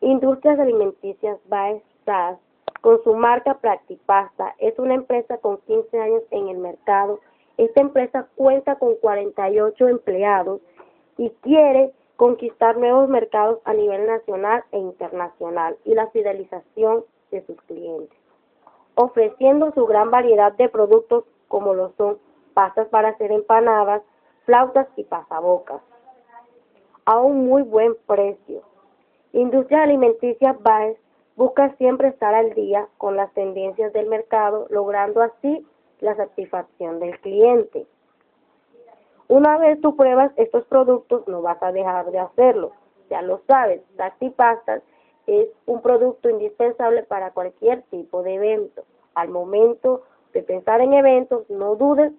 Industrias Alimenticias Baez SAS, con su marca Practipasta, es una empresa con 15 años en el mercado. Esta empresa cuenta con 48 empleados y quiere conquistar nuevos mercados a nivel nacional e internacional y la fidelización de sus clientes, ofreciendo su gran variedad de productos como lo son pastas para hacer empanadas, flautas y pasabocas, a un muy buen precio. Industrias Alimenticias Baez busca siempre estar al día con las tendencias del mercado, logrando así la satisfacción del cliente. Una vez tú pruebas estos productos, no vas a dejar de hacerlo. Ya lo sabes, Practipastas es un producto indispensable para cualquier tipo de evento. Al momento de pensar en eventos, no dudes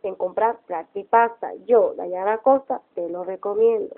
en comprar Practipasta. Yo, Dayana Costa, te lo recomiendo.